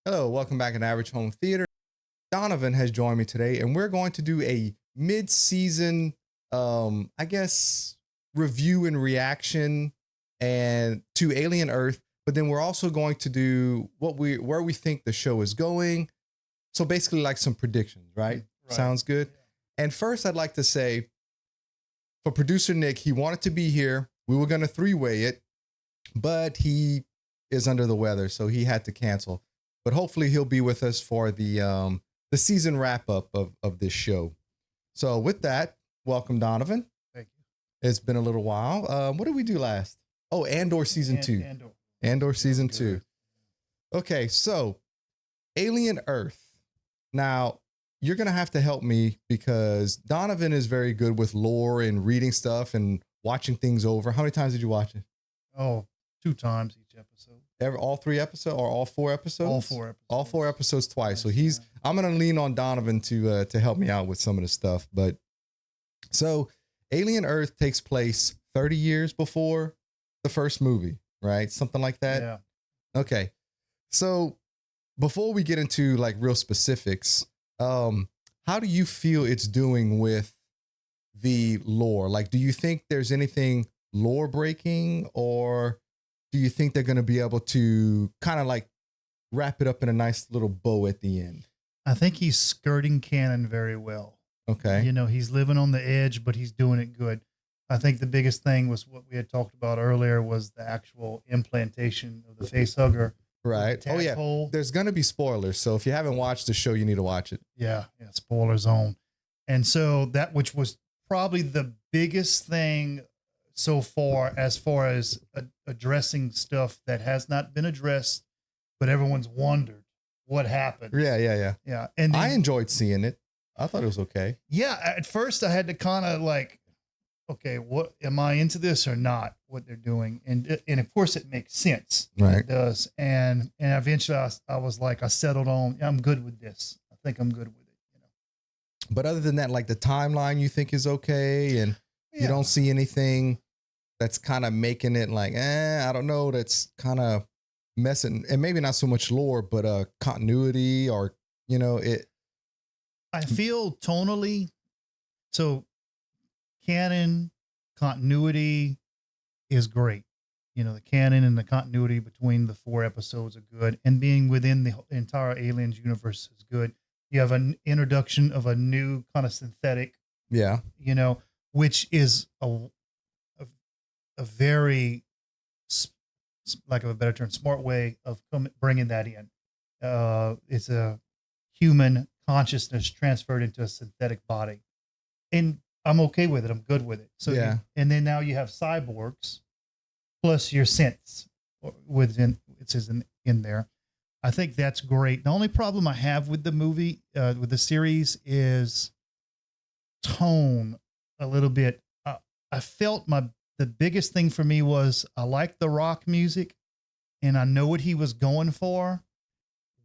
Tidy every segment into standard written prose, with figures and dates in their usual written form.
Hello, welcome back to Average Home Theater. Donovan has joined me today, and we're going to do a mid-season, I guess, review and reaction and to Alien Earth. But then we're also going to do where we think the show is going. So basically, like some predictions, right? Sounds good. Yeah. And first, I'd like to say, for producer Nick, he wanted to be here. We were going to three-way it, but he is under the weather, so he had to cancel. But hopefully he'll be with us for the season wrap up of this show. So with that, welcome Donovan. Thank you. It's been a little while. What did we do last? Oh, Andor season 2. Andor season 2. Okay, so Alien Earth. Now you're gonna have to help me because Donovan is very good with lore and reading stuff and watching things over. How many times did you watch it? Oh, 2 times each episode. All 3 episodes or all 4 episodes? All 4 episodes. All 4 episodes twice. So I'm going to lean on Donovan to help me out with some of the stuff. But so Alien Earth takes place 30 years before the first movie, right? Something like that. Yeah. Okay. So before we get into like real specifics, how do you feel it's doing with the lore? Like, do you think there's anything lore breaking, or do you think they're going to be able to kind of like wrap it up in a nice little bow at the end? I think he's skirting canon very well. Okay. You know, he's living on the edge, but he's doing it good. I think the biggest thing was what we had talked about earlier was the actual implantation of the face hugger. Right. Oh yeah. There's going to be spoilers. So if you haven't watched the show, you need to watch it. Yeah. Spoiler zone. And so that, which was probably the biggest thing so far as addressing stuff that has not been addressed, but everyone's wondered what happened. Yeah. And then, I enjoyed seeing it. I thought it was okay. Yeah. At first I had to kind of like, okay, what am I into this or not, what they're doing? And of course it makes sense. Right. It does. And eventually I was like, I settled on, I'm good with this. I think I'm good with it. You know? But other than that, like the timeline you think is okay. And you don't see anything that's kind of making it like, I don't know. That's kind of messing, and maybe not so much lore, but continuity or, you know, it. I feel tonally, so canon continuity is great. You know, the canon and the continuity between the 4 episodes are good, and being within the entire Aliens universe is good. You have an introduction of a new kind of synthetic, you know, which is a very, lack of a better term, smart way of bringing that in. It's a human consciousness transferred into a synthetic body, and I'm okay with it. I'm good with it. So and then now you have cyborgs plus your synths within it's in there. I think that's great. The only problem I have with the movie, with the series, is tone a little bit. I felt the biggest thing for me was I like the rock music, and I know what he was going for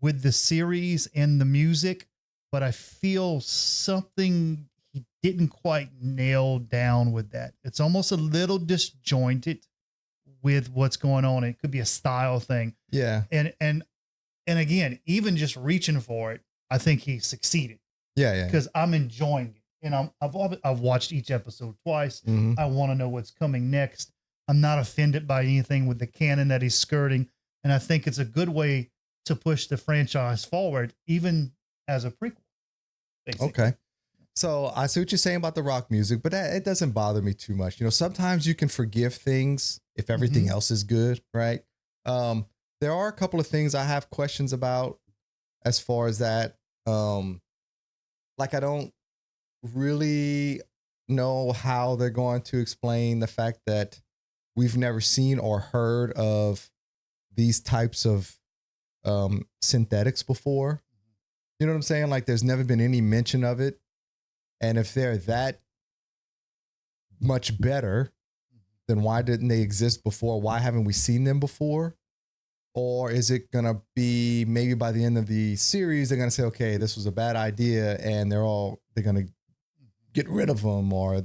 with the series and the music, but I feel something he didn't quite nail down with that. It's almost a little disjointed with what's going on. It could be a style thing. Yeah. And again, even just reaching for it, I think he succeeded. Yeah. Because I'm enjoying it. And I've watched each episode twice. Mm-hmm. I want to know what's coming next. I'm not offended by anything with the canon that he's skirting. And I think it's a good way to push the franchise forward, even as a prequel. Basically. Okay. So I see what you're saying about the rock music, but it doesn't bother me too much. You know, sometimes you can forgive things if everything else is good, right? There are a couple of things I have questions about as far as that. Like I don't really know how they're going to explain the fact that we've never seen or heard of these types of synthetics before. You know what I'm saying? Like there's never been any mention of it. And if they're that much better, then why didn't they exist before? Why haven't we seen them before? Or is it going to be maybe by the end of the series, they're going to say, okay, this was a bad idea, and they're going to get rid of them? Or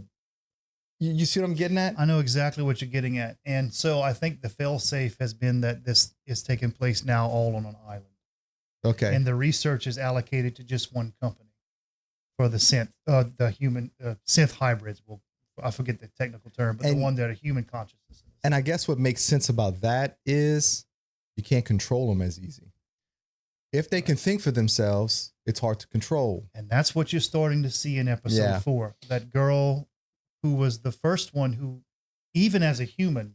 you see what I'm getting at? I know exactly what you're getting at. And so I think the fail-safe has been that this is taking place now all on an island. Okay. And the research is allocated to just one company for the human synth hybrids. Well, I forget the technical term, but the one that are human consciousness. And I guess what makes sense about that is you can't control them as easy. If they can think for themselves, it's hard to control. And that's what you're starting to see in episode 4. That girl who was the first one who, even as a human,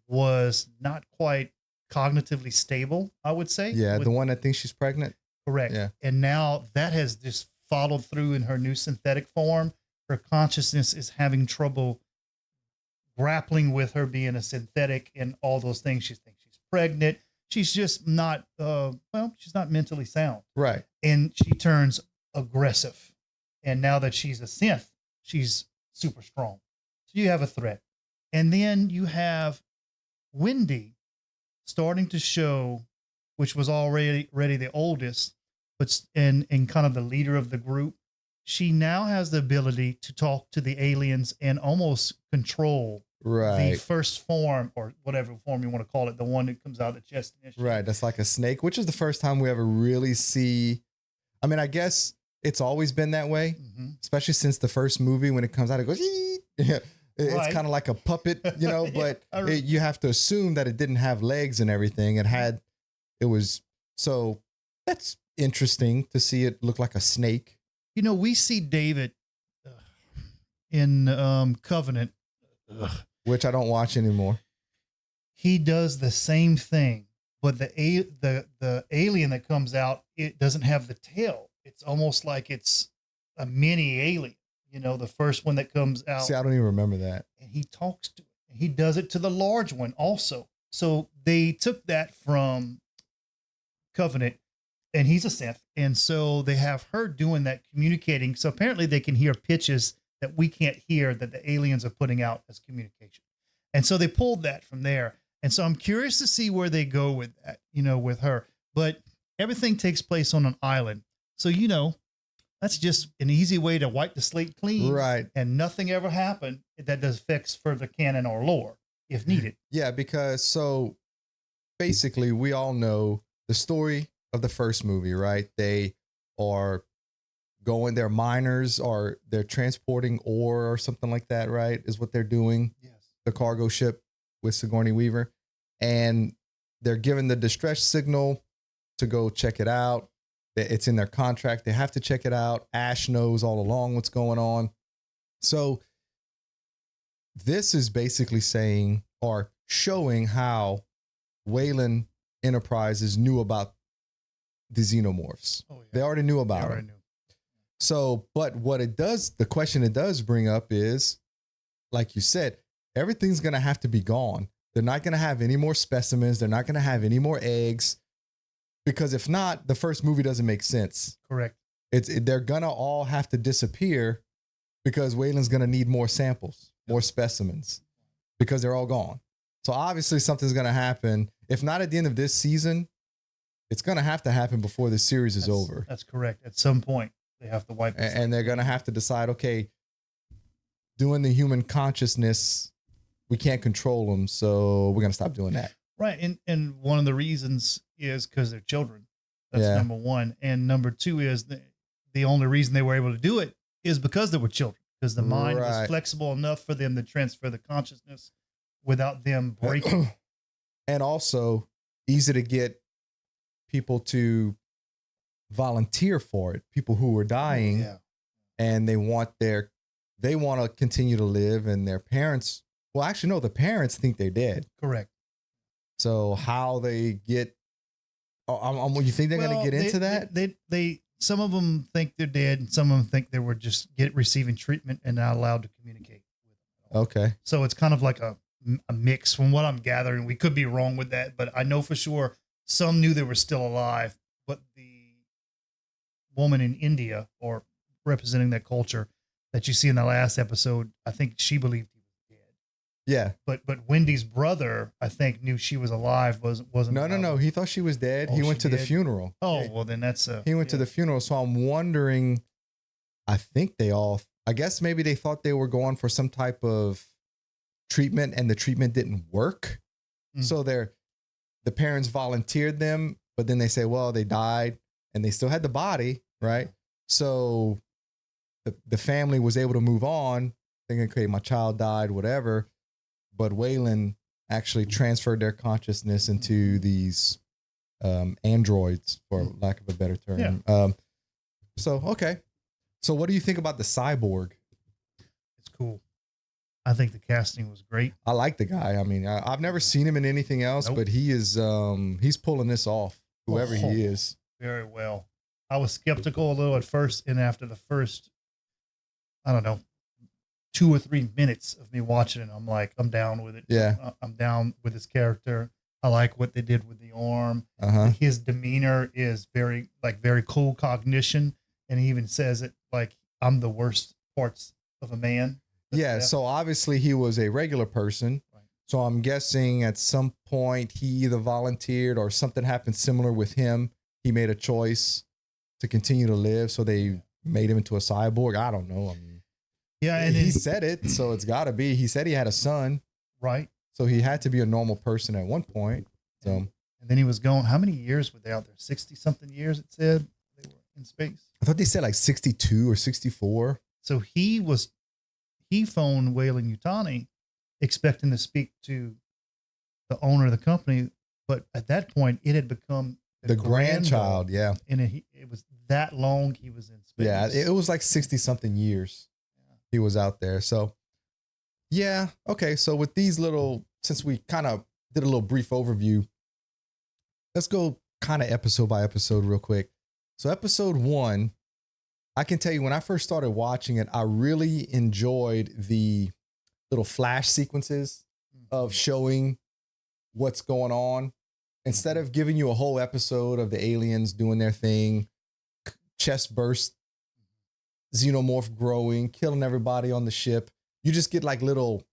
was not quite cognitively stable, I would say. Yeah, the one that thinks she's pregnant. Correct. Yeah. And now that has just followed through in her new synthetic form. Her consciousness is having trouble grappling with her being a synthetic and all those things. She thinks she's pregnant. She's just not, she's not mentally sound. Right. And she turns aggressive. And now that she's a synth, she's super strong. So you have a threat. And then you have Wendy starting to show, which was already the oldest, but and kind of the leader of the group. She now has the ability to talk to the aliens and almost control the first form, or whatever form you want to call it, the one that comes out of the chest initially. Right. That's like a snake, which is the first time we ever really see. I mean, I guess it's always been that way, especially since the first movie. When it comes out, it goes, yeah. It's kind of like a puppet, but you have to assume that it didn't have legs and everything. So that's interesting to see it look like a snake. We see David in Covenant, which I don't watch anymore. He does the same thing, but the alien that comes out, it doesn't have the tail. It's almost like it's a mini alien. The first one that comes out. See, I don't even remember that. And he talks to it. He does it to the large one also. So they took that from Covenant, and he's a synth. And so they have her doing that, communicating. So apparently they can hear pitches that we can't hear that the aliens are putting out as communication. And so they pulled that from there. And so I'm curious to see where they go with that, with her. But everything takes place on an island. So, that's just an easy way to wipe the slate clean. Right. And nothing ever happened that does affects further canon or lore if needed. Yeah, because so basically we all know the story of the first movie, right? They are they're miners, or they're transporting ore or something like that, right? Is what they're doing. Yes. The cargo ship with Sigourney Weaver. And they're given the distress signal to go check it out. It's in their contract. They have to check it out. Ash knows all along what's going on. So this is basically saying or showing how Wayland Enterprises knew about the xenomorphs. Oh, yeah. They already knew about it. So, but what it does, the question it does bring up is, like you said, everything's going to have to be gone. They're not going to have any more specimens. They're not going to have any more eggs. Because if not, the first movie doesn't make sense. Correct. They're going to all have to disappear because Wayland's going to need more samples, more specimens, because they're all gone. So obviously something's going to happen. If not at the end of this season, it's going to happen before the series is over. That's correct. At some point, they have to wipe it. And they're going to have to decide, okay, doing the human consciousnness, we can't control them, so we're going to stop doing that. Right. And one of the reasons is because they're children. That's number one. And number two is the only reason they were able to do it is because they were children, because the mind was flexible enough for them to transfer the consciousness without them breaking. And also easy to get people to volunteer for it, people who were dying and they want to continue to live, and their parents, well, actually, no, the parents think they're dead. Correct. So how they get, you think they're going to get into that? They some of them think they're dead, and some of them think they were just receiving treatment and not allowed to communicate with them. Okay. So it's kind of like a mix from what I'm gathering. We could be wrong with that, but I know for sure some knew they were still alive, but the woman in India, or representing that culture that you see in the last episode, I think she believed he was dead. Yeah. But Wendy's brother, I think, knew she was alive. Wasn't. No. He thought she was dead. He went to the funeral. Oh, well, then that's he went to the funeral. So I'm wondering, I guess maybe they thought they were going for some type of treatment and the treatment didn't work. Mm-hmm. So the parents volunteered them but then they say, well, they died and they still had the body, right? So the family was able to move on, thinking, okay, my child died, whatever. But Waylon actually transferred their consciousness into these androids, for lack of a better term. Yeah. So, okay. So what do you think about the cyborg? It's cool. I think the casting was great. I like the guy. I mean, I've never seen him in anything else, but he is, he's pulling this off, whoever he is. Very well. I was skeptical a little at first, and after the first, I don't know, 2 or 3 minutes of me watching it, I'm like, I'm down with it. Yeah. I'm down with his character. I like what they did with the arm. Uh-huh. His demeanor is very cool cognition. And he even says it like, I'm the worst parts of a man. Yeah. So obviously he was a regular person. Right. So I'm guessing at some point he either volunteered or something happened similar with him. He made a choice to continue to live. So they made him into a cyborg. I don't know. I mean, yeah. And he said it. So it's gotta be, he said he had a son. Right. So he had to be a normal person at one point. So, and then he was going, how many years were they out there? 60 something years, it said they were in space. I thought they said like 62 or 64. So he phoned Waylon Yutani expecting to speak to the owner of the company. But at that point, it had become the grandchild. Yeah. And it was that long he was in space. Yeah. It was like 60 something years he was out there. So, yeah. Okay. So with these little, since we kind of did a little brief overview, let's go kind of episode by episode real quick. So episode 1, I can tell you when I first started watching it, I really enjoyed the little flash sequences of showing what's going on. Instead of giving you a whole episode of the aliens doing their thing, chest burst, xenomorph growing, killing everybody on the ship, you just get like little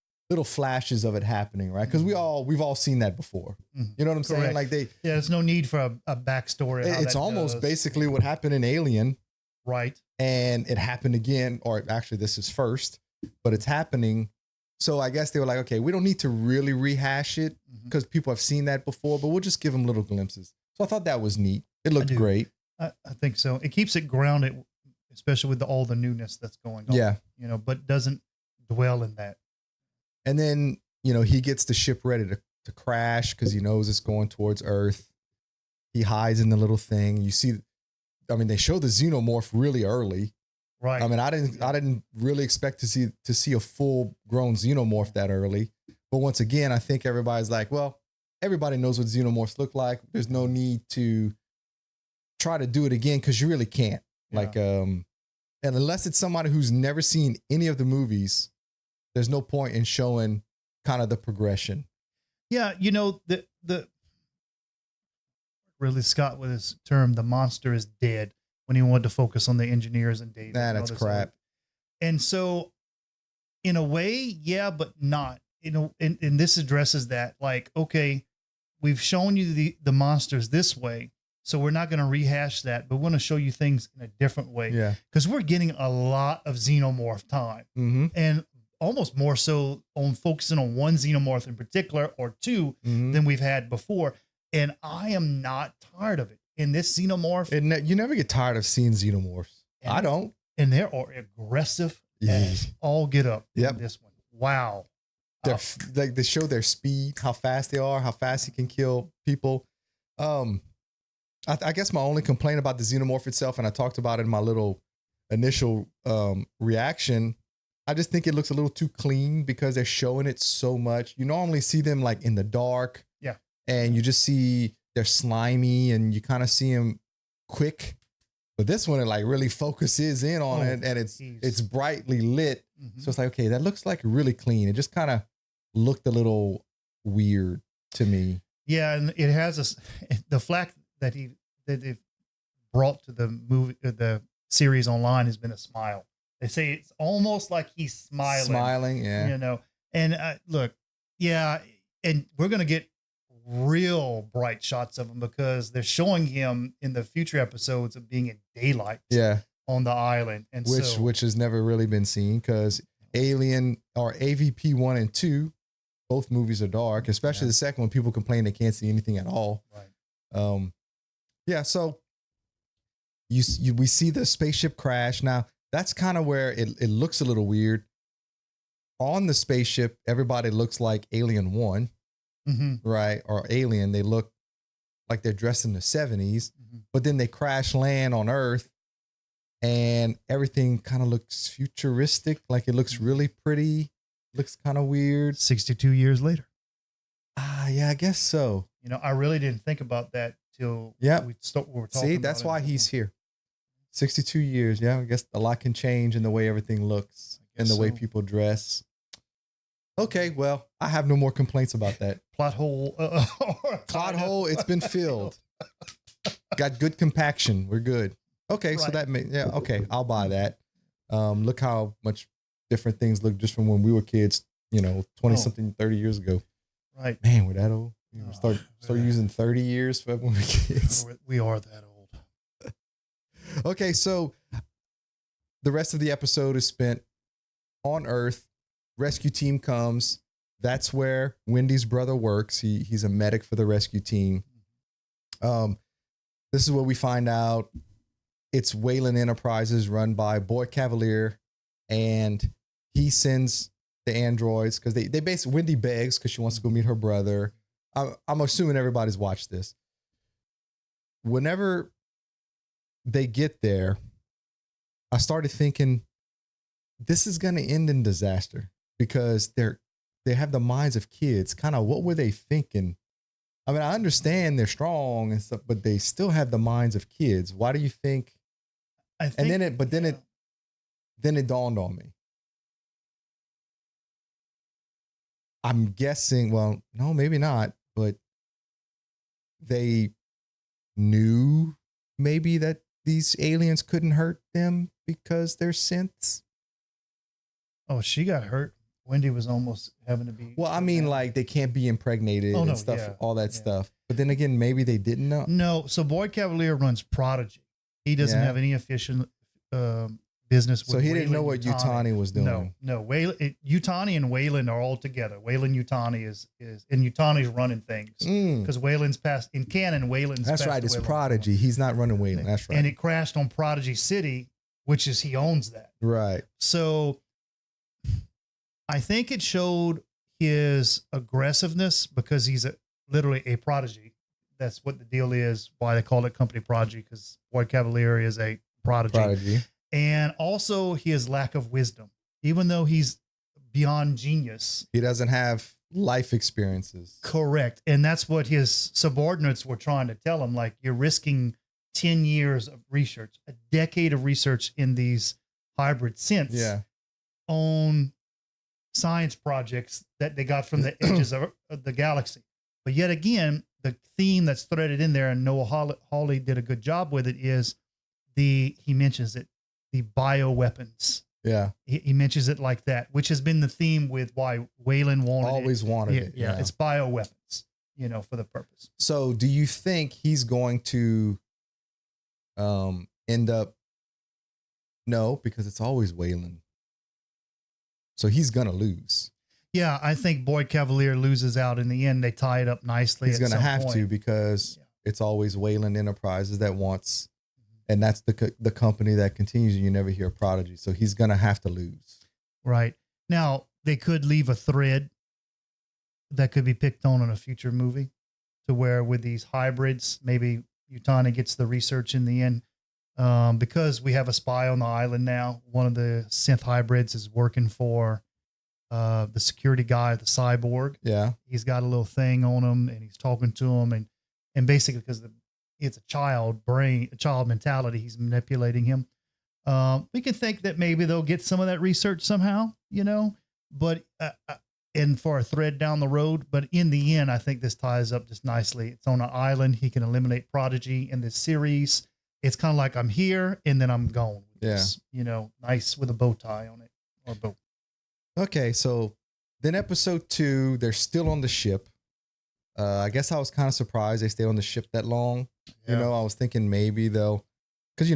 flashes of it happening, right? Because we've all seen that before. You know what I'm saying? Like there's no need for a backstory. It's almost basically what happened in Alien, right? And it happened again, or actually this is first, but it's happening. So I guess they were like, okay, we don't need to really rehash it because people have seen that before, but we'll just give them little glimpses. So I thought that was neat. It looked great. I think so. It keeps it grounded, especially with all the newness that's going on. Yeah. You know, but doesn't dwell in that. And then, you know, he gets the ship ready to crash because he knows it's going towards Earth. He hides in the little thing. You see, I mean, they show the xenomorph really early. Right. I mean, I didn't really expect to see a full grown xenomorph that early. But once again, I think everybody's like, well, everybody knows what xenomorphs look like. There's no need to try to do it again because you really can't. Yeah. Like, and unless it's somebody who's never seen any of the movies, there's no point in showing kind of the progression. Yeah, you know, the Ridley Scott with his term, the monster is dead, when he wanted to focus on the engineers and data. Nah, that's crap. And so in a way, yeah, but not. You know, and this addresses that, like, okay, we've shown you the monsters this way, so we're not going to rehash that, but we're going to show you things in a different way. Yeah. Because we're getting a lot of xenomorph time. And almost more so on focusing on one xenomorph in particular or two than we've had before. And I am not tired of it. In this xenomorph. You never get tired of seeing xenomorphs. I don't. And they are aggressive as all get up in this one. Wow. They show their speed, how fast they are, how fast he can kill people. I guess my only complaint about the xenomorph itself, and I talked about it in my little initial reaction, I just think it looks a little too clean because they're showing it so much. You normally see them like in the dark. Yeah. And you just see they're slimy and you kind of see them quick. But this one, it like really focuses in on it and it's brightly lit. So it's like, okay, that looks like really clean. It just kind of looked a little weird to me. Yeah. And it has the flack that they've brought to the movie, the series online has been a smile. They say it's almost like he's smiling. Yeah. You know, and look, yeah. And we're going to get real bright shots of him because they're showing him in the future episodes of being in daylight on the island. And which has never really been seen because Alien or AVP 1 and 2, both movies are dark, especially the second one. People complain they can't see anything at all. Right. Yeah. So we see the spaceship crash. Now that's kind of where it looks a little weird. On the spaceship, everybody looks like Alien 1, right? Or Alien. They look like they're dressed in the 70s, but then they crash land on Earth and everything kind of looks futuristic. Like it looks really pretty. Looks kind of weird. 62 years later. Yeah, I guess so. You know, I really didn't think about that till we were talking. See, that's why he's here. 62 years. Yeah, I guess a lot can change in the way everything looks and the way people dress. Okay, well, I have no more complaints about that. Plot hole. Plot hole, it's been filled. Got good compaction. We're good. Okay, so that okay, I'll buy that. Look how much different things look just from when we were kids, 20-something, 30 years ago. Right. Man, we're that old. Start using 30 years for when we were kids. We are that old. Okay, so the rest of the episode is spent on Earth. Rescue team comes. That's where Wendy's brother works. He's a medic for the rescue team. This is where we find out it's Wayland Enterprises run by Boyd Cavalier, and he sends the androids because they basically, Wendy begs because she wants to go meet her brother. I'm assuming everybody's watched this. Whenever they get there, I started thinking this is going to end in disaster because they have the minds of kids. Kind of what were they thinking? I mean, I understand they're strong and stuff, but they still have the minds of kids. Why do you think? Then it dawned on me. I'm guessing, well, no, maybe not, but they knew maybe that these aliens couldn't hurt them because they're synths. Oh, she got hurt. Wendy was almost having to be. Well, I mean, like they can't be impregnated and stuff, all that stuff. But then again, maybe they didn't know. No. So Boyd Cavalier runs Prodigy. He doesn't have any efficient business with So he didn't Wayland know what Yutani was doing. No. Yutani and Wayland are all together. Wayland Yutani is and Yutani's running things because Wayland's passed in canon. Wayland's that's right. It's Prodigy. He's not running Wayland. That's right. And it crashed on Prodigy City, which is he owns that. Right. So I think it showed his aggressiveness because he's literally a prodigy. That's what the deal is. Why they call it Company Prodigy, because Boyd Cavalier is a prodigy. And also his lack of wisdom, even though he's beyond genius. He doesn't have life experiences. Correct. And that's what his subordinates were trying to tell him. Like, you're risking 10 years of research, a decade of research in these hybrid synths on science projects that they got from the edges of the galaxy. But yet again, the theme that's threaded in there, and Noah Hawley did a good job with it, is he mentions it, the bioweapons. Yeah. He mentions it like that, which has been the theme with why Wayland always wanted it. Yeah. It's bioweapons, for the purpose. So do you think he's going to end up? No, because it's always Wayland. So he's going to lose. Yeah, I think Boyd Cavalier loses out in the end. They tie it up nicely. He's going to have to because it's always Wayland Enterprises that wants, and that's the company that continues, and you never hear Prodigy. So he's going to have to lose. Right. Now, they could leave a thread that could be picked on in a future movie to where with these hybrids, maybe Yutani gets the research in the end. Because we have a spy on the island now. One of the synth hybrids is working for the security guy, the cyborg. Yeah. He's got a little thing on him and he's talking to him and basically because it's a child mentality, he's manipulating him. We can think that maybe they'll get some of that research somehow, but and for a thread down the road. But in the end, I think this ties up just nicely. It's on an island. He can eliminate Prodigy in this series. It's kind of like I'm here and then I'm gone. This, nice with a bow tie on it or bow. Okay, so then episode 2, they're still on the ship. I guess I was kind of surprised they stay on the ship that long. Yeah. I was thinking maybe they'll, because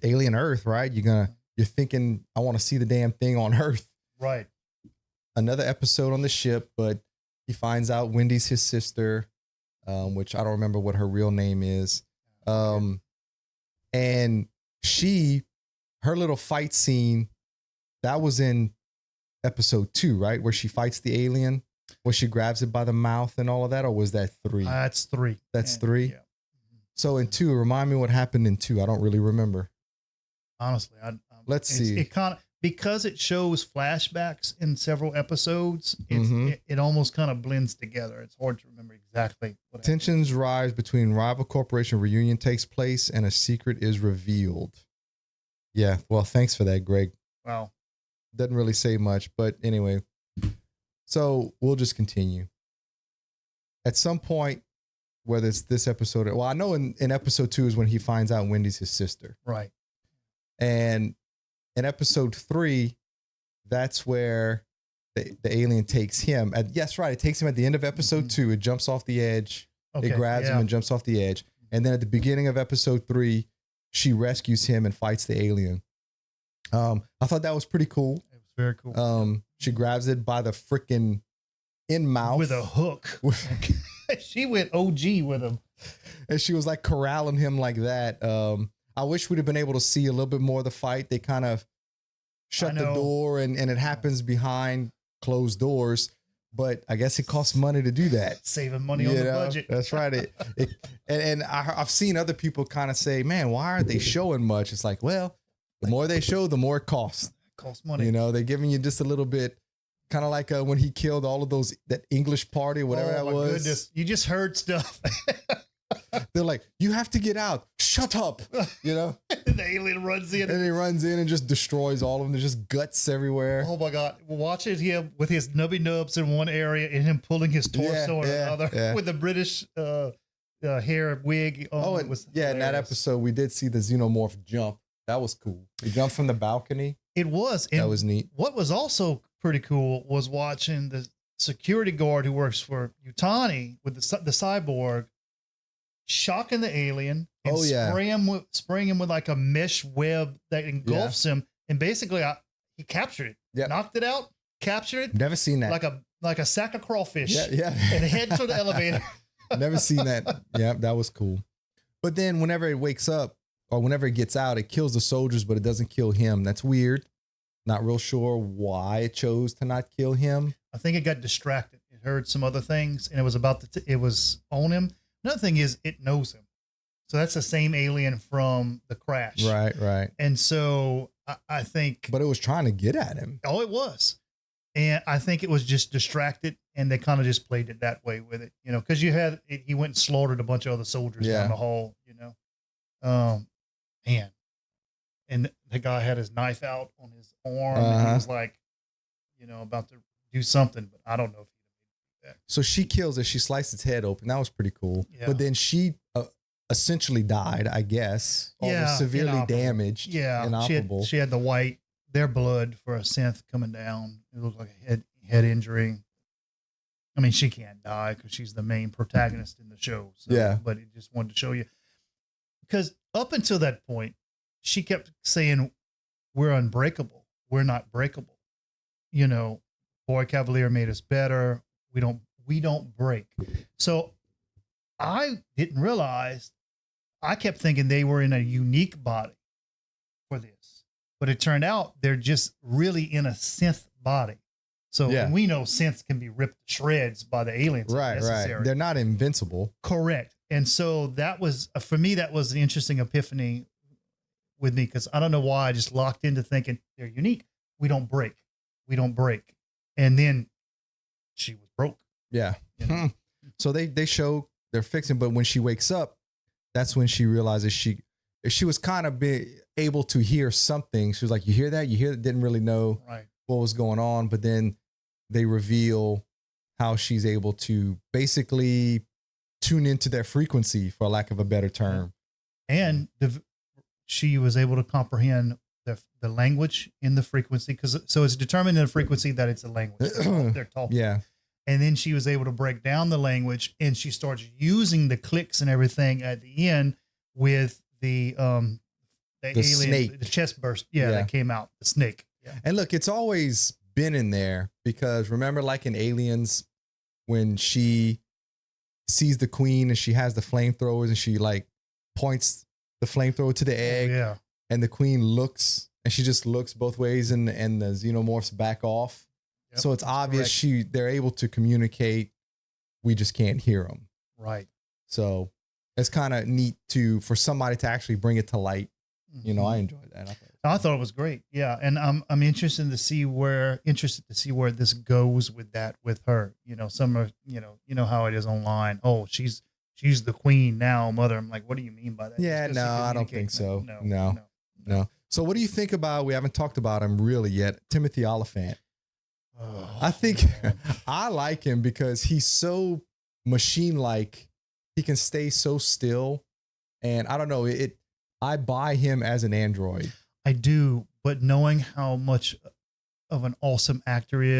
alien Earth, right? You're thinking I want to see the damn thing on Earth. Right. Another episode on the ship, but he finds out Wendy's his sister, which I don't remember what her real name is. And her little fight scene, that was in episode 2, right? Where she fights the alien, where she grabs it by the mouth and all of that, or was that 3? That's 3. That's 3? Yeah. So in 2, remind me what happened in 2. I don't really remember. Honestly, let's see. It kind of, because it shows flashbacks in several episodes, it almost kind of blends together. It's hard to remember exactly what Tensions happened. rise between rival corporation, reunion takes place, and a secret is revealed. Yeah, well, thanks for that, Greg. Wow. Doesn't really say much, but anyway. So we'll just continue. At some point, whether it's this episode, well, I know in episode 2 is when he finds out Wendy's his sister. Right. And in episode 3, that's where the alien takes him. Yes, right. It takes him at the end of episode 2. It jumps off the edge. Okay, it grabs him and jumps off the edge. And then at the beginning of episode 3, she rescues him and fights the alien. I thought that was pretty cool. It was very cool. She grabs it by the freaking in mouth with a hook. She went OG with him, and she was like corralling him like that. I wish we'd have been able to see a little bit more of the fight. They kind of shut the door, and it happens behind closed doors. But I guess it costs money to do that. Saving money on the budget. That's right. And I've seen other people kind of say, "Man, why aren't they showing much?" It's like, well, the more they show, the more it costs. Costs money. You know, they're giving you just a little bit, kind of like when he killed all of that English party, whatever that was. Oh my goodness, you just heard stuff. They're like, you have to get out. Shut up. You know? And the alien runs in. And he runs in and just destroys all of them. There's just guts everywhere. Oh my God. Watching him with his nubby nubs in one area and him pulling his torso in another with the British hair wig. In that episode, we did see the xenomorph jump. That was cool. He jumped from the balcony. It was. That was neat. What was also pretty cool was watching the security guard who works for Yutani with the cyborg shocking the alien and spraying him with like a mesh web that engulfs him. And basically he captured it, knocked it out, captured it. Never seen that. Like a sack of crawfish. Yeah. And heads for the elevator. Never seen that. Yeah, that was cool. But then whenever it wakes up or whenever it gets out, it kills the soldiers, but it doesn't kill him. That's weird. Not real sure why it chose to not kill him. I think it got distracted. It heard some other things and it was it was on him. Another thing is it knows him. So that's the same alien from the crash. Right. And so I think. But it was trying to get at him. Oh, it was. And I think it was just distracted and they kind of just played it that way with it, you know, because he went and slaughtered a bunch of other soldiers down the hall, you know. Man. And the guy had his knife out on his arm and he was like, you know, about to do something, but I don't know if he did that. So she kills it. She sliced its head open. That was pretty cool. Yeah. But then she essentially died, I guess. Or was severely damaged. Yeah. Inoperable. She had their blood for a synth coming down. It looked like a head injury. I mean, she can't die because she's the main protagonist in the show. So, but it just wanted to show you. Because up until that point, she kept saying, we're unbreakable. We're not breakable. You know, Boy Cavalier made us better. We don't break. So I didn't realize, I kept thinking they were in a unique body for this, but it turned out they're just really in a synth body. So we know synths can be ripped to shreds by the aliens. Right. They're not invincible. Correct. And so that was, for me, that was an interesting epiphany with me, because I don't know why I just locked into thinking they're unique. We don't break. And then she was broke. Yeah. You know? So they show they're fixing, but when she wakes up, that's when she realizes she was kind of able to hear something. She was like, you hear that? Didn't really know what was going on. But then they reveal how she's able to basically tune into their frequency, for lack of a better term. And she was able to comprehend the language in the frequency, so it's determined in the frequency that it's a language they're talking. Yeah. And then she was able to break down the language, and she starts using the clicks and everything at the end with the alien, snake, the chest burst. That came out, the snake. Yeah. And look, it's always been in there, because remember, like in Aliens, when she sees the queen and she has the flamethrowers and she like points the flamethrower to the egg, Yeah. and the queen looks, and she just looks both ways, and the xenomorphs back off. Yep, So it's that's obvious correct. they're able to communicate. We just can't hear them. Right. So it's kind of neat for somebody to actually bring it to light. You know, I enjoyed that. I thought it was great. Yeah, and I'm interested to see where this goes with that with her. You know, some are you know how it is online. Oh, she's the queen now, mother. I'm like, what do you mean by that? Yeah, no, I don't think so. No. So what do you think about? We haven't talked about him really yet. Timothy Oliphant. Oh, I think man. I like him because he's so machine-like. He can stay so still, and I don't know it. I buy him as an android. I do, but knowing how much of an awesome actor he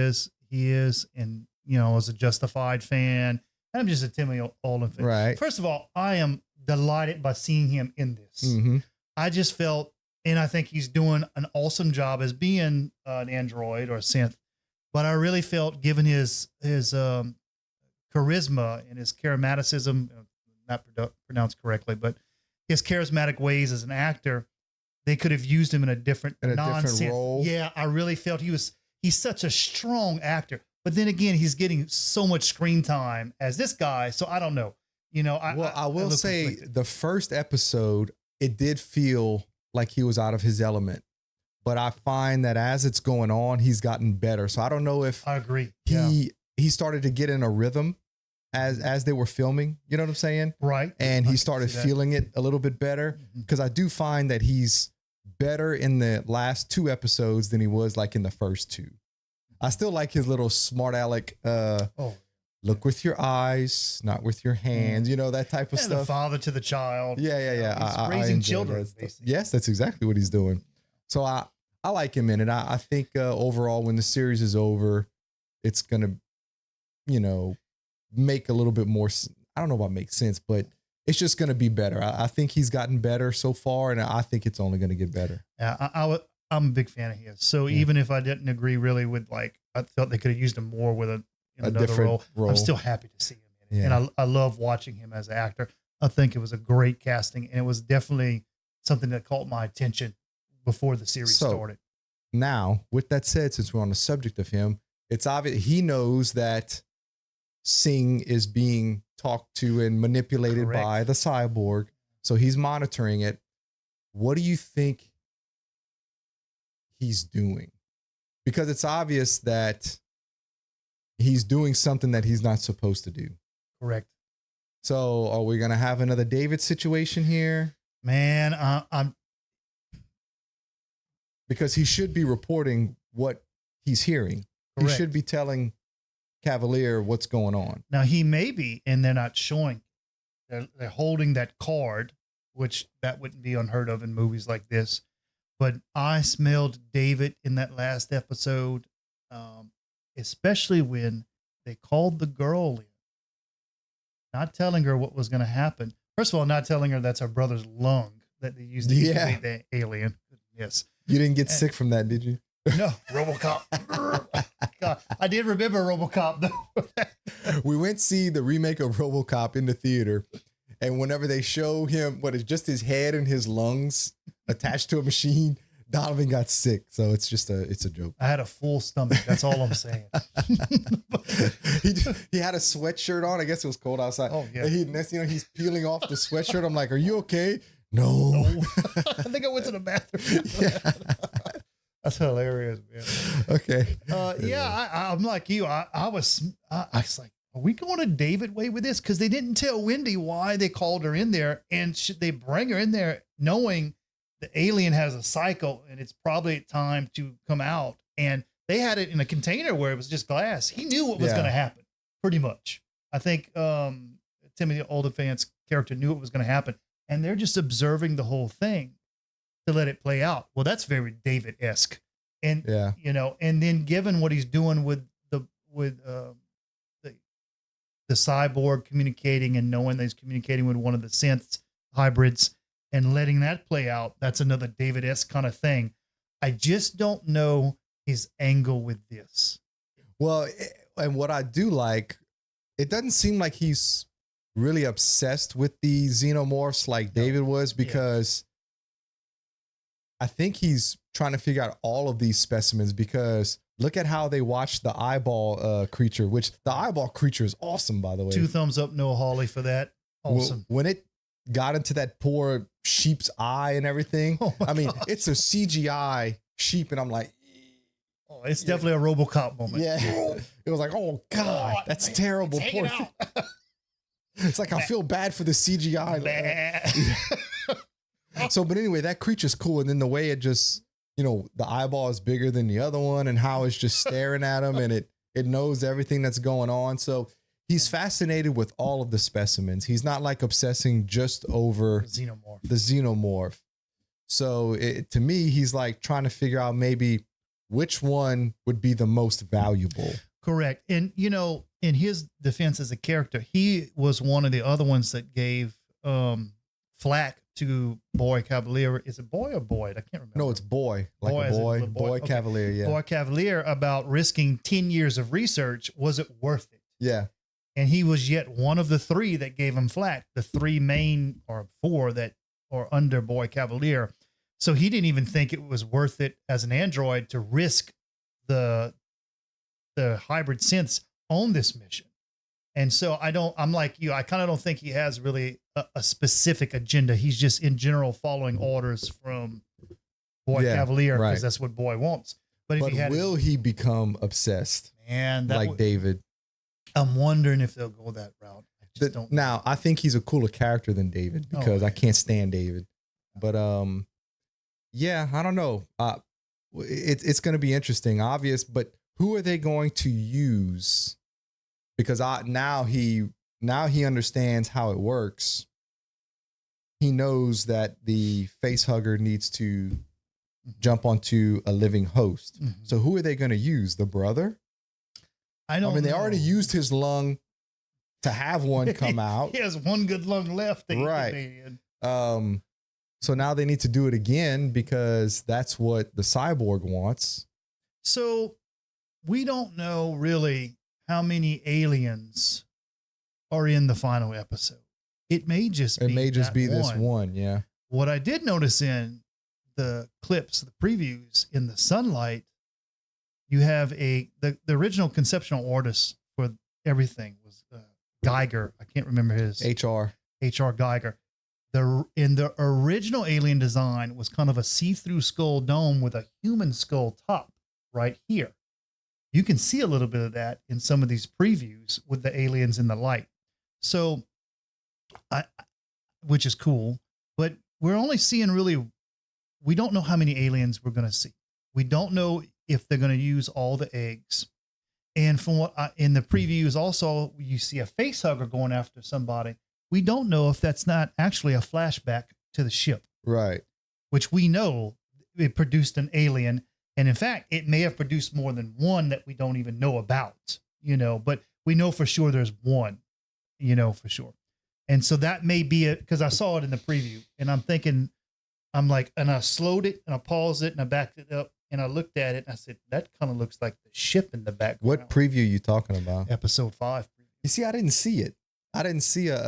is, and you know, as a Justified fan, I'm just a Timothy Oliphant fan. Right. First of all, I am delighted by seeing him in this. Mm-hmm. I just felt, and I think he's doing an awesome job as being an android or a synth. But I really felt, given his charisma and his charismaticism, not pronounced correctly, but his charismatic ways as an actor, they could have used him in a different role. Yeah, I really felt he's such a strong actor. But then again, he's getting so much screen time as this guy. So I don't know. You know, I will say the first episode, it did feel like he was out of his element. But I find that as it's going on, he's gotten better. So I don't know if I agree. He started to get in a rhythm as they were filming, you know what I'm saying? Right. And he started feeling it a little bit better, because I do find that he's better in the last 2 episodes than he was like in the first 2. I still like his little smart aleck, look with your eyes, not with your hands, you know, that type of stuff. The father to the child. Yeah. He's raising children. Yes, that's exactly what he's doing. So I like him in it. I think overall, when the series is over, it's going to, you know, make a little bit more. I don't know about make sense, but it's just going to be better. I think he's gotten better so far, and I think it's only going to get better. Yeah, I'm a big fan of his. So even if I didn't agree really with, like, I felt they could have used him more with another role, I'm still happy to see him in it. Yeah. And I love watching him as an actor. I think it was a great casting, and it was definitely something that caught my attention before the series started. Now, with that said, since we're on the subject of him, it's obvious he knows that Singh is being talked to and manipulated by the cyborg. So he's monitoring it. What do you think he's doing? Because it's obvious that he's doing something that he's not supposed to do. Correct. So are we going to have another David situation here? Man, I'm... Because he should be reporting what he's hearing. Correct. He should be telling Cavalier what's going on. Now he may be, and they're not showing. They're holding that card, which that wouldn't be unheard of in movies like this. But I smelled David in that last episode, especially when they called the girl in, not telling her what was going to happen. First of all, not telling her that's her brother's lung that they used to incubate the alien. Yes. You didn't get sick from that, did you? No, RoboCop. God, I did remember RoboCop though. We went to see the remake of RoboCop in the theater, and whenever they show him it's just his head and his lungs attached to a machine, Donovan got sick. So it's a joke. I had a full stomach. That's all I'm saying. he had a sweatshirt on. I guess it was cold outside. Oh yeah. He's peeling off the sweatshirt. I'm like, are you okay? No. I think I went to the bathroom. Yeah. That's hilarious, man. Okay. I'm like you. I was like, are we going to David way with this? Because they didn't tell Wendy why they called her in there, and should they bring her in there knowing the alien has a cycle and it's probably time to come out? And they had it in a container where it was just glass. He knew what was going to happen, pretty much. I think Timothy Oliphant's character knew what was going to happen, and they're just observing the whole thing to let it play out. Well, that's very David-esque. And, you know, and then given what he's doing with the cyborg communicating and knowing that he's communicating with one of the synths hybrids and letting that play out, that's another David-esque kind of thing. I just don't know his angle with this. Well, and what I do like, it doesn't seem like he's really obsessed with the xenomorphs like David was, because I think he's trying to figure out all of these specimens, because look at how they watch the eyeball creature, which the eyeball creature is awesome, by the way. 2 thumbs up, Noah Hawley, for that. Awesome. When it got into that poor sheep's eye and everything, I mean, it's a CGI sheep, and I'm like, oh, it's definitely a RoboCop moment. Yeah. It was like, oh God, that's terrible. Poor it's like, I feel bad for the CGI. So, but anyway, that creature's cool. And then the way it just, you know, the eyeball is bigger than the other one, and how it's just staring at him, and it knows everything that's going on. So he's fascinated with all of the specimens. He's not like obsessing just over the xenomorph. So to me, he's like trying to figure out maybe which one would be the most valuable. Correct. And, you know, in his defense as a character, he was one of the other ones that gave flack to Boy Cavalier. Is it Boy or Boyd? I can't remember. No, it's Boy. Like boy, a boy. Boy okay. Cavalier, yeah. Boy Cavalier, about risking 10 years of research. Was it worth it? Yeah. And he was yet one of the 3 that gave him flack. The 3 main, or 4 that are under Boy Cavalier. So he didn't even think it was worth it as an android to risk the hybrid synths on this mission. And so I'm like you, I kind of don't think he has really a specific agenda. He's just in general following orders from Boy Cavalier, because that's what Boy wants. But if he become obsessed? And like David? I'm wondering if they'll go that route. I just don't know. Now, I think he's a cooler character than David, because I can't stand David. But yeah, I don't know. It's going to be interesting, obvious. But who are they going to use? Because now he understands how it works. He knows that the face hugger needs to jump onto a living host. Mm-hmm. So who are they going to use? The brother? I mean, they already used his lung to have one come out. He has one good lung left. Right. So now they need to do it again, because that's what the cyborg wants. So we don't know really how many aliens are in the final episode. It may just be this one. Yeah. What I did notice in the clips, the previews, in the sunlight, you have the original conceptual artist for everything was Geiger. I can't remember his HR Geiger. In the original alien design was kind of a see-through skull dome with a human skull top right here. You can see a little bit of that in some of these previews with the aliens in the light. So, which is cool, but we're only seeing we don't know how many aliens we're going to see. We don't know if they're going to use all the eggs. And from what in the previews, also, you see a face hugger going after somebody. We don't know if that's not actually a flashback to the ship. Right. Which we know it produced an alien. And in fact, it may have produced more than one that we don't even know about, but we know for sure there's one, for sure. And so that may be it, because I saw it in the preview, and I'm thinking, and I slowed it and I paused it and I backed it up and I looked at it and I said, that kind of looks like the ship in the background. What preview are you talking about? Episode 5. You see, I didn't see it. I didn't see a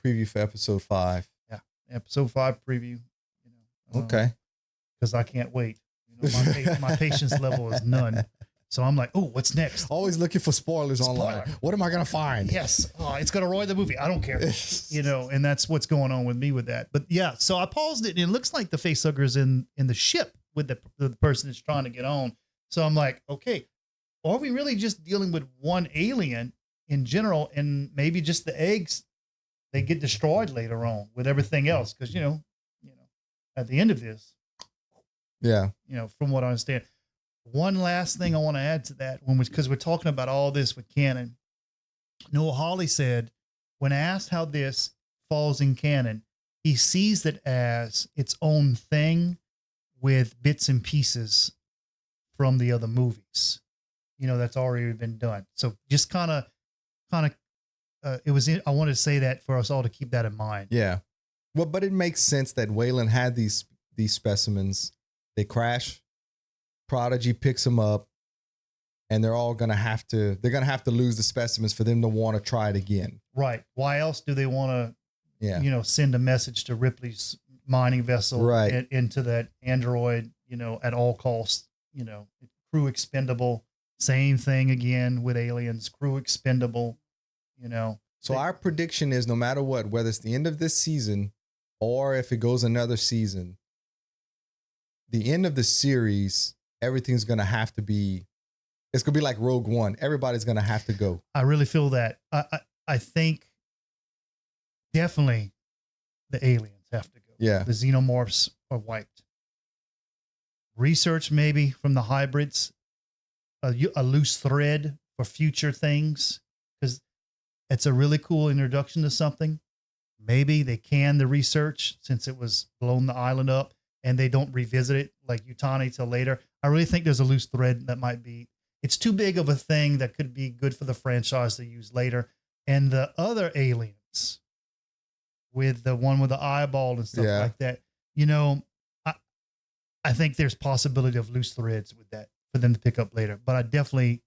preview for episode 5. Yeah. Episode 5 preview. Okay. Because I can't wait. My patience level is none. So I'm like, oh, what's next? Always looking for spoilers online. What am I going to find? Yes. It's going to ruin the movie. I don't care. And that's what's going on with me with that. But yeah, so I paused it, and it looks like the facehugger's in the ship with the person that's trying to get on. So I'm like, okay, are we really just dealing with one alien in general, and maybe just the eggs, they get destroyed later on with everything else? Because, at the end of this, yeah, from what I understand. One last thing I want to add to that, because we're talking about all this with canon. Noah Hawley said, when asked how this falls in canon, he sees it as its own thing with bits and pieces from the other movies, that's already been done. So just kind of, I wanted to say that for us all to keep that in mind. Yeah. Well, but it makes sense that Wayland had these specimens. They crash. Prodigy picks them up. and they're going to have to lose the specimens for them to want to try it again. Right. Why else do they want to, Yeah. Send a message to Ripley's mining vessel Right. into that android, at all costs, crew expendable. Same thing again with aliens, crew expendable, So our prediction is no matter what, whether it's the end of this season or if it goes another season, the end of the series, everything's going to have to be, it's going to be like Rogue One. Everybody's going to have to go. I really feel that. I think definitely the aliens have to go. Yeah. The xenomorphs are wiped. Research maybe from the hybrids, a loose thread for future things, because it's a really cool introduction to something. Maybe they can the research since it was blown the island up and they don't revisit it like Yutani till later. I really think there's a loose thread that might be, it's too big of a thing that could be good for the franchise to use later. And the other aliens with the one with the eyeball and stuff like that, I think there's possibility of loose threads with that for them to pick up later. But I definitely,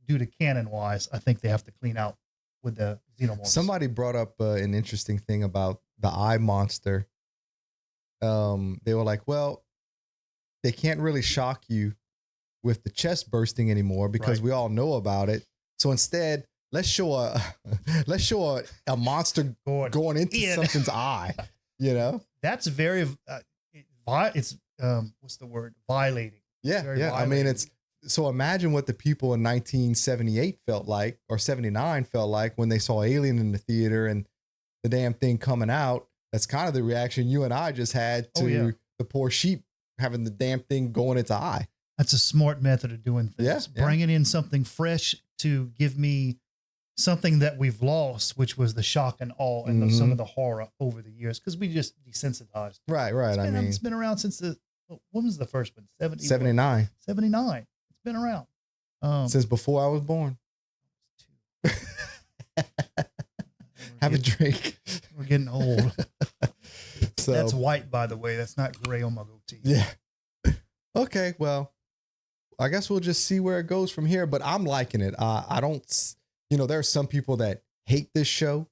due to canon wise, I think they have to clean out with the xenomorphs. Somebody brought up an interesting thing about the eye monster. They were like, well, they can't really shock you with the chest bursting anymore because we all know about it. So instead, let's show a monster going into something's eye. That's very it's what's the word? Violating. Yeah, Violating. I mean, it's so imagine what the people in 1978 felt like, or 79 felt like when they saw Alien in the theater and the damn thing coming out. That's kind of the reaction you and I just had to the poor sheep having the damn thing going its eye. That's a smart method of doing things. Yeah. Bringing in something fresh to give me something that we've lost, which was the shock and awe and some of the horror over the years, because we just desensitized. Right. It's been around since when was the first one? 79. 79. It's been around. Since before I was born. Have a drink. We're getting old. So that's white, by the way. That's not gray on my goatee. Yeah. Okay. Well, I guess we'll just see where it goes from here, but I'm liking it. I don't, there are some people that hate this show,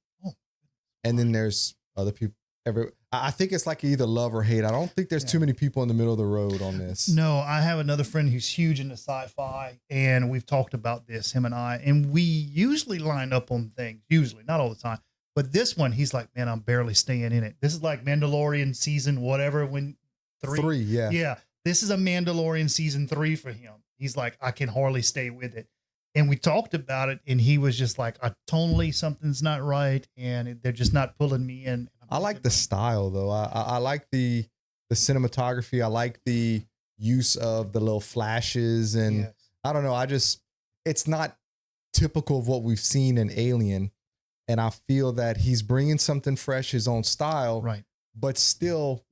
and then there's other people. I think it's like either love or hate. I don't think there's too many people in the middle of the road on this. No, I have another friend who's huge into sci-fi, and we've talked about this, him and I, and we usually line up on things, not all the time. But this one, he's like, man, I'm barely staying in it. This is like Mandalorian season, whatever, when 3. Yeah. Yeah. This is a Mandalorian season 3 for him. He's like, I can hardly stay with it. And we talked about it, and he was just like, tonally, something's not right, and they're just not pulling me in. I like the style, though. I like the cinematography. I like the use of the little flashes, and I don't know. It's not typical of what we've seen in Alien, and I feel that he's bringing something fresh, his own style, right? But still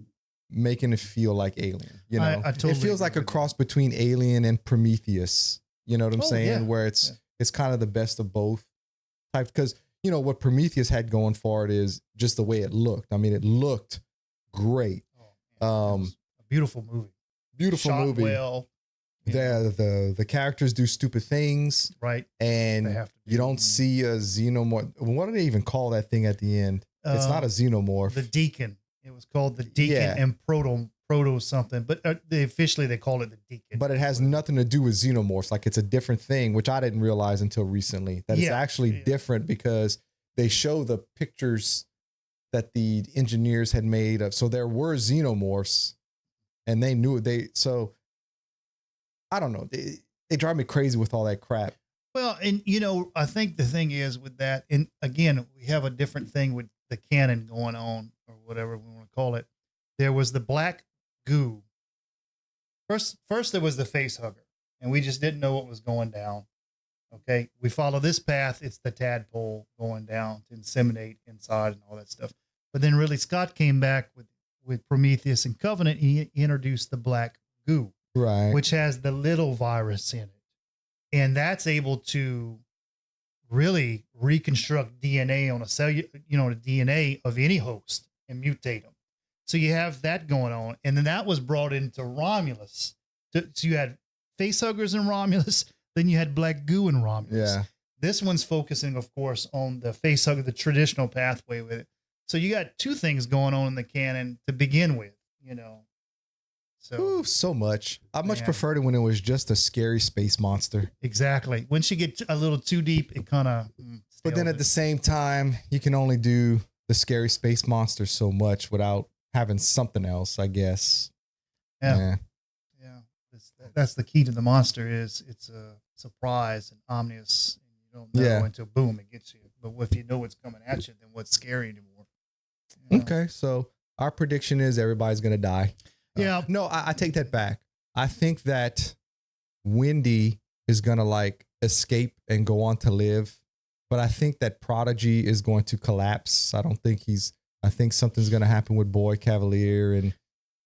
making it feel like Alien. I totally it feels like a cross between Alien and Prometheus. You know what I'm saying? Yeah. Where it's kind of the best of both types. Because, what Prometheus had going for it is just the way it looked. I mean, it looked great. Oh, man, a beautiful movie. Beautiful Shot movie. Well. The characters do stupid things. Right. And you don't see a xenomorph. What do they even call that thing at the end? It's not a xenomorph. The Deacon. It was called the Deacon and Proto something, but officially they call it the Deacon. But it has nothing to do with xenomorphs. Like, it's a different thing, which I didn't realize until recently, that it's actually different, because they show the pictures that the engineers had made of. So there were xenomorphs, and they knew it. So I don't know. They drive me crazy with all that crap. Well, and I think the thing is with that, and again, we have a different thing with the canon going on, or whatever we want to call it. There was the black goo. First there was the face hugger, and we just didn't know what was going down. Okay. We follow this path. It's the tadpole going down to inseminate inside and all that stuff. But then really Scott came back with Prometheus and Covenant. He introduced the black goo, right, which has the little virus in it. And that's able to really reconstruct DNA on a cellular, the DNA of any host and mutate them. So you have that going on. And then that was brought into Romulus. So you had facehuggers in Romulus. Then you had Black Goo and Romulus. Yeah. This one's focusing, of course, on the face hugger, the traditional pathway with it. So you got two things going on in the Canon to begin with, you know. So Ooh, so much. I much Man. preferred it when it was just a scary space monster. exactly. Once you get a little too deep, it kind of. But then at the same time, you can only do the scary space monster so much without having something else, I guess. yeah. That's the key to the monster is it's a surprise and ominous. And you don't know until boom, it gets you. But if you know what's coming at you, then what's scary anymore? You know? Okay, so our prediction is everybody's gonna die. Yeah. No, I take that back. I think that Wendy is gonna like escape and go on to live, but I think that Prodigy is going to collapse. I think something's gonna happen with Boy Cavalier and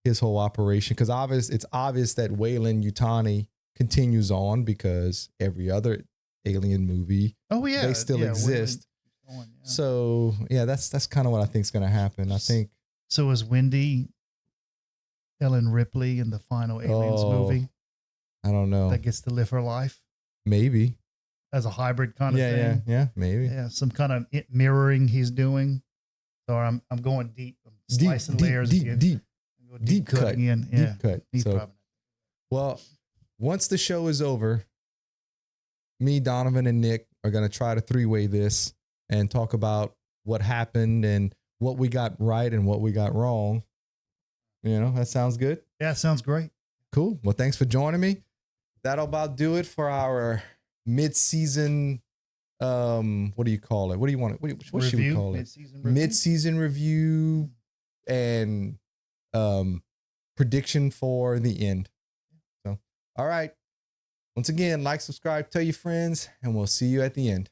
his whole operation, because it's obvious that Weyland Yutani continues on because every other Alien movie, they still exist. So yeah, that's kind of what I think is going to happen. I think. So is Wendy Ellen Ripley in the final Aliens movie? I don't know. That gets to live her life Maybe as a hybrid kind of thing. Yeah, maybe. Yeah, some kind of mirroring he's doing. So I'm going deep. I'm slicing layers again. Deep cut. In. Yeah. Deep cut. So, well, once the show is over, me, Donovan, and Nick are going to try to three-way this and talk about what happened and what we got right and what we got wrong. You know, that sounds good? Yeah, sounds great. Cool. Well, thanks for joining me. That'll about do it for our mid-season, what do you call it? What do you want it? What should we call it? Mid-season review and prediction for the end. So, all right. Once again, like, subscribe, tell your friends, and we'll see you at the end.